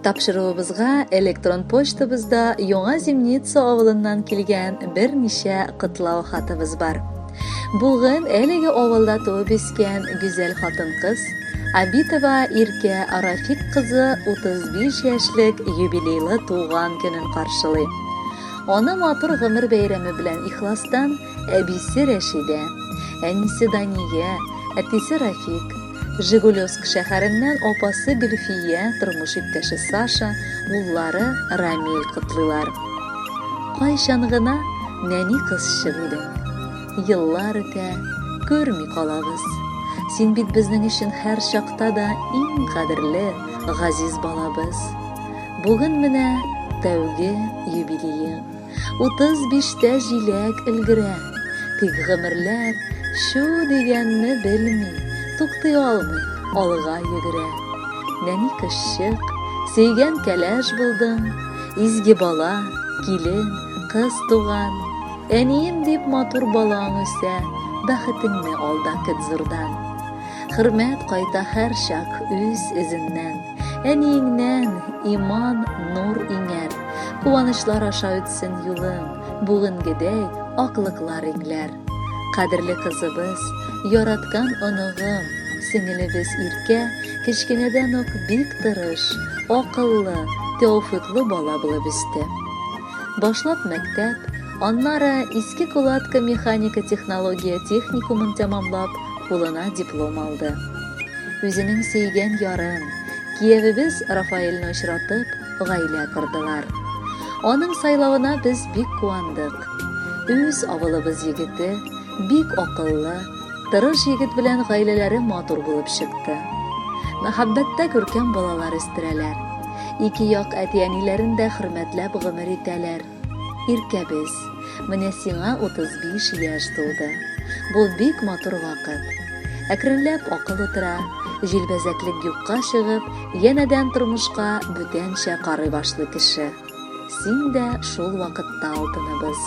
Тапшырыбызга электрон почтабызда Яңа Земница авылыннан килгән берничә кытлау хатыбыз бар. Бүген әлеге авылда туып үскән гүзәл хатын-кыз Абитова Иркә Рафик кызы 35 яшьлек юбилейлы туган көнен каршылый. Аны матур гомер бәйрәме белән ихластан әбисе Рәшидә, әнисе Дания, әтисе Рафик, Жигулевск шәһәреннән апасы Гөлфия, тормыш иптәше Саша, уллары Рамил котлыйлар. Кайчан гына нәни кызчык идең. Еллар үтә, күрми калабыз. Син бит безнең өчен һәр чакта да иң кадерле, газиз балабыз. Бүген менә тәүге юбилеең. 35тә җиләк өлгерә. Тик гомерләр шу дигәнне белми, туктый алмый, алга йөгерә. Нәни кызчык, сөйгән кәләш булдың, изге бала, килен, кыз туган. Әнием дип матур балаң үсә, бәхетеңне алда көт зурдан. Хөрмәт кайта һәр чак үз эзеннән, әниеңнән иман, нур иңәр. Куанычлар аша үтсен юлың, бүгенгедәй аклыклар иңләр. Кадерле кызыбыз, яраткан оныгым, сеңелебез Иркә, кечкенәдән үк бик тырыш, акыллы, тәүфыйклы бала булып үсте. Башлап мәктәп, аннары Иске Кулатка механика технология техникумын тәмамлап, кулына диплом алды. Үзенең сөйгән ярын, киявебез Рафаэльне очратып, гаилә кордылар. Аның сайлавына без бик куандык. Үз авылыбыз егете, бик акыллы, тырыш егет белән гаиләләре матур булып чыкты. Мәхәббәттә күркәм балалар үстерәләр. Ике як әти-әниләрен дә хөрмәтләп гомер итәләр. Иркәбез, менә сиңа 35 яшь тулды. Бу бик матур вакыт. Әкренләп акыл утыра, җилбәзәклек юкка чыгып, янәдән тормышка бүтәнчә карый башлый кеше. Син дә шул вакытта алтыныбыз.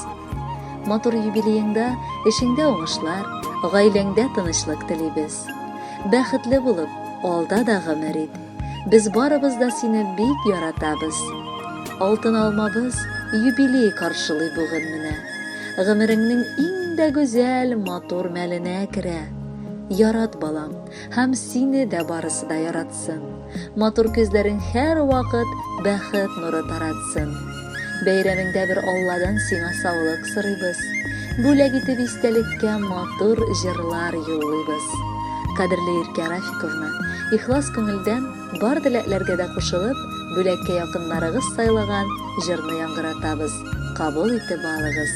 Матур юбилееңдә эшеңдә уңышлар, гаиләңдә тынычлык телибез. Бәхетле булып, алда да гомер ит. Без барыбыз да сине бик яратабыз. Алтын алмабыз юбилей каршылый бүген менә. Гомереңнең иң дә гүзәл, матур мәленә керә. Ярат балам, һәм сине дә барысы да яратсын. Матур күзләрең һәр вакыт бәхет нуры таратсын. Бәйрәмеңдә бер Алладан сиңа саулык сорыйбыз. Бүләк итеп истәлеккә матур җырлар юллыйбыз. Кадерле Иркә Рафиковна, ихлас күңелдән бар теләкләргә дә кушылып, бүләккә якыннарыгыз сайлаган җырны яңгыратабыз. Кабул итеп алыгыз.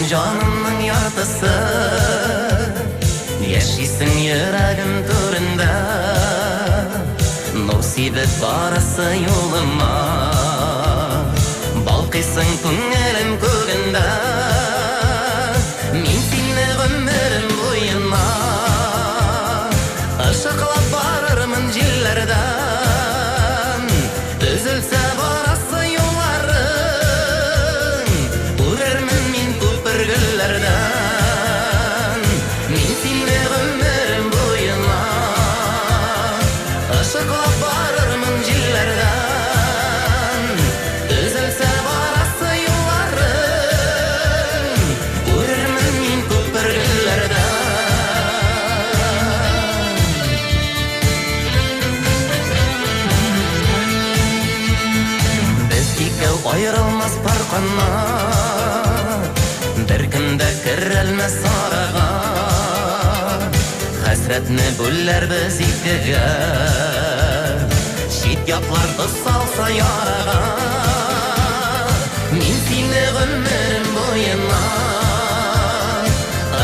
Canımın yartısı, yaşaysın yüreğim turunda, musibet barası yoluma, balkıysın küngelim kugunda, min seni ömrüm boyuna, aşıqlap barırımın jillerden, üzülse barası yollarım, urarmın min güllerden, min seni ömrüm boyuna, aşıqlap barırımın jillerden, üzülse barası yollarım, urarmın min güllerden. Biz ikəu ayrılmaz parqanna, bir kimdə kirrelmez arağa, hasretni buller biz ikkiga, şit yaklar salsa yarağa, min seni ömrüm boyuna,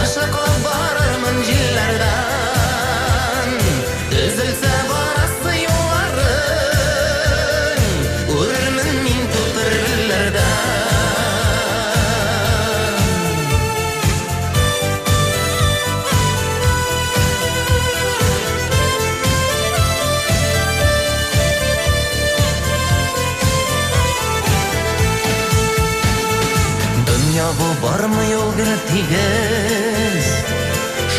aşıqlap barırmın jillerden, üzülse barası yollarım, urarmın min tutır güllerden. бу бармы юл бер тигез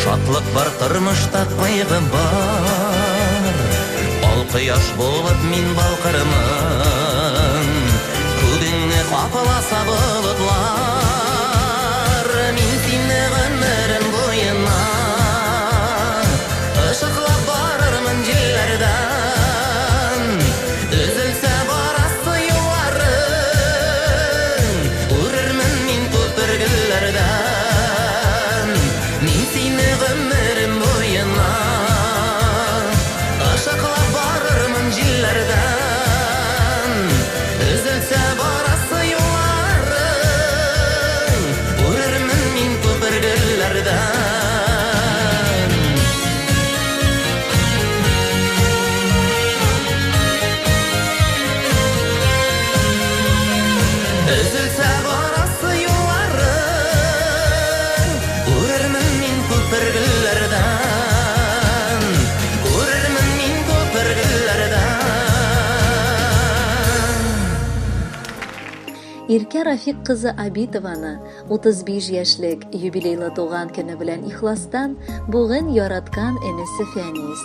Шатлык бар тормышта кайгы бар Ал кояш булып мин балкырмын Күгеңне капыласа болытлар Мин сине гомерем буена Ышыклап барырмын җилләрдән Өзелсә барасы юлларың Үрермен мин күпергелләрдән Мин сине гомерем буена Ышыклап барырмын җилләрдән Өзелсә барасы юлларың Үрермен мин күпергелләрдән Üzülse barası yolların Urarman min köpürgüllerden Urarman min köpürgüllerden Иркә Рафик кызы Абитованы 35 яшьлек юбилейлы туган көне белән ихластан бүген яраткан энесе Фәнис,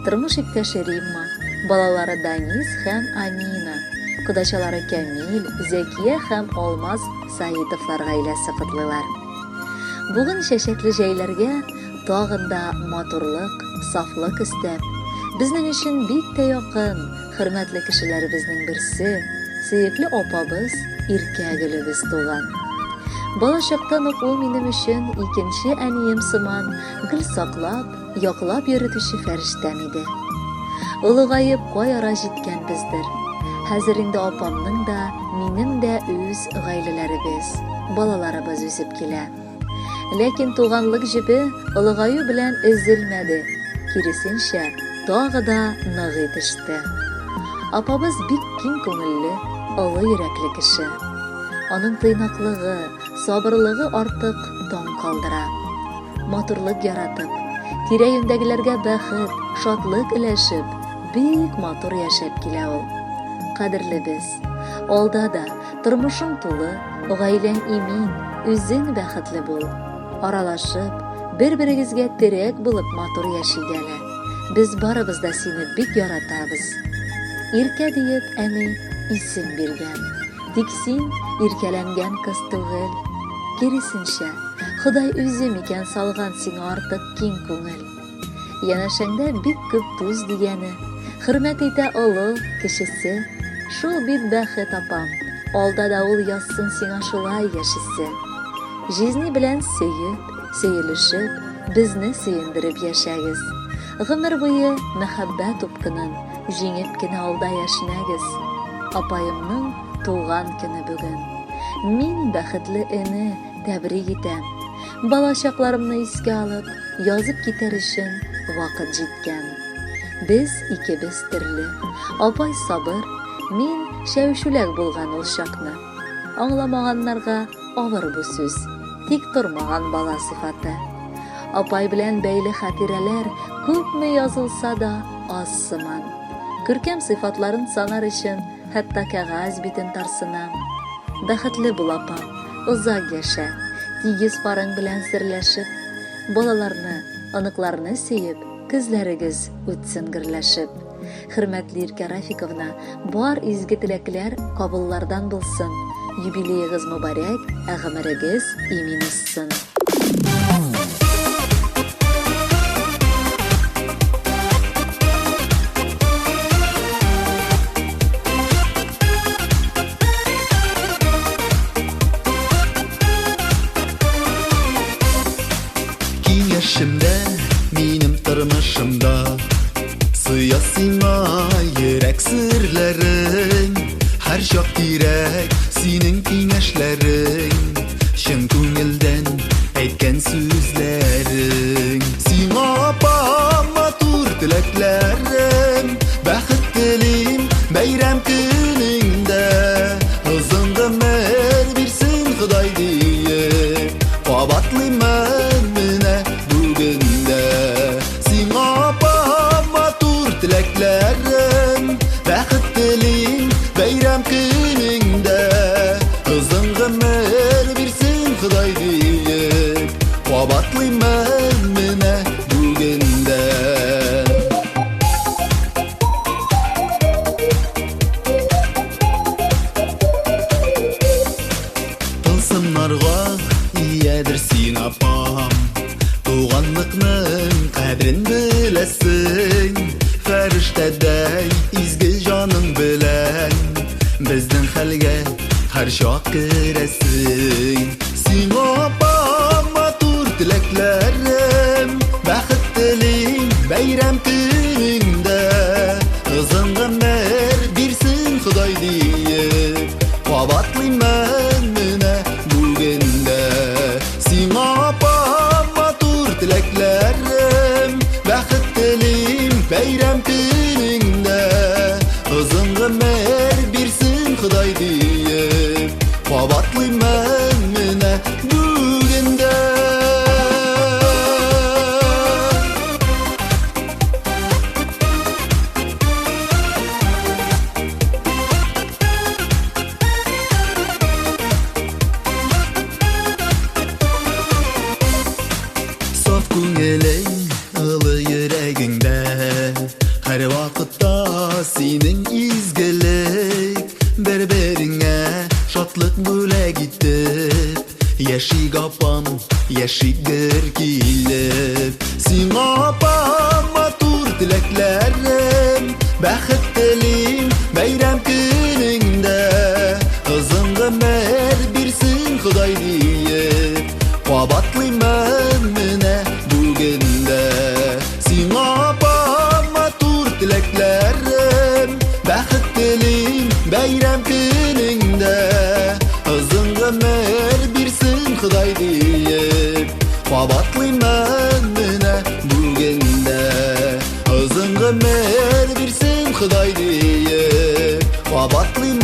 тормыш иптәше Римма, балалары Данис һәм Амина, кудачалары Камил, Зәкия һәм Алмаз Саитовлар гаиләсе котлыйлар. Бүген шәшәкле җәйләргә тагын да матурлык, сафлык өстәп, безнең өчен бик тә якын, хөрмәтле кешеләребезнең берсе, сөекле апабыз Иркә гөлебез туган. Балачактан ук ул минем өчен икенче әнием сыман гөл саклап, яклап йөртүче фәрештәм иде. Улыгайып каяра җиткәнбездер. Хәзер инде апамның да, минем дә үз гаиләләребез, балаларыбыз үсеп килә. Ләкин туганлык җебе улыгаю белән өзелмәде. Киресенчә, тагы да ныгый төште. Апабыз бик киң күңелле, олы йөрәкле кеше. Аның тыйнаклыгы, сабырлыгы артык таң калдыра. Матурлык яратып, тирә-юньдәгеләргә бәхет, шатлык иләшеп, бик матур яшәп килә ул. Кадерлебез, алда да тормышың тулы, гаиләң имин, үзең бәхетле бул. Аралашып, бер-берегезгә терәк булып матур яшик әле. Без барыбыз да сине бик яратабыз. Иркә диеп әни исем биргән. Тик син иркәләнгән кыз түгел. Киресенчә, Ходай үзе микән салган сиңа артык киң күңел. Янәшәңдә бик күп туз дигәне, хөрмәт итә олы кешесе. Шул бит бәхет апам, алда да ул язсын сиңа шулай яшисе. Жизни белән сөеп, сөелешеп, безне сөендереп яшәгез. Гомер буе мәхәббәт упкынын җиңеп кенә алда яшнәгез. Апайымның туган көне бүген. Мин бәхетле эне тәбрик итәм. Балачакларымны искә алып, язып китәр өчен вакыт җиткән. Без икебез төрле. Апай сабыр, мин шәүшүләк булган ул чакны. Аңламаганнарга авыр бу сүз, тик тормаган бала сыйфаты. Апай белән бәйле хатирәләр күпме язылса да аз сыман. Күркәм сыйфатларын санар өчен хәтта кәгазь битен тарсынам. Бәхетле бул апам, озак яшә, тигез парың белән серләшеп, балаларны, аныкларны сөеп, күзләрегез үтсен гөрләшеп. Хөрмәтле Иркә Рафиковна, бар изге теләкләр кабуллардан булсын. Юбилейгыз мөбарәк, гомерегез имин үссен. Киңәшемдә, минем тормышымда сыя сиңа йөрәк серләрең, һәр чак кирәк синең киңәшләрең, чын күңелдән әйткән сүзләрең. Сиңа апам матур теләкләрем, бәхет телим бәйрәм көнеңдә, озын гомер бирсен Ходай диеп, кабатлыймын менә бүгендә. Сиңа апам матур теләкләрем, бәхет телим бәйрәм көнеңдә, озын гомер бирсен Сынарга иядер син апам, туганлыкның кадерен беләсең. Фәрештәдәй изге җаның белән безнең хәлгә һәр чак керәсең. Сиңа апам матур теләкләрем, бәхет телим бәйрәм көнеңдә. Озын гомер бирсен Ходай диеп, кабатлыйм мен менә бүген дә. Сиңа апам матур теләкләрем, бәхет телим бәйрәм көнеңдә. Озын гомер бирсен Ходай диеп, кабатлыйм мен менә бүген дә. Saf күңелең, ылы йөрәгеңдә һәр вакытта синең изгелек. Бер-береңә шатлык бүләк итеп, яшик апам, яшигер килеп. Сиңа апам матур теләкләрем, бәхет телим бәйрәм көнеңдә. Озын гомер бирсен Ходай диеп, кабатлыйм мен менә бүген дә. Сиңа апам матур теләкләрем, бәхет телим бәйрәм көнеңдә. Озын гомер бирсен Ходай диеп, кабатлыйм мен менә бүген дә. Озын гомер бирсен Ходай диеп, кабатлыйм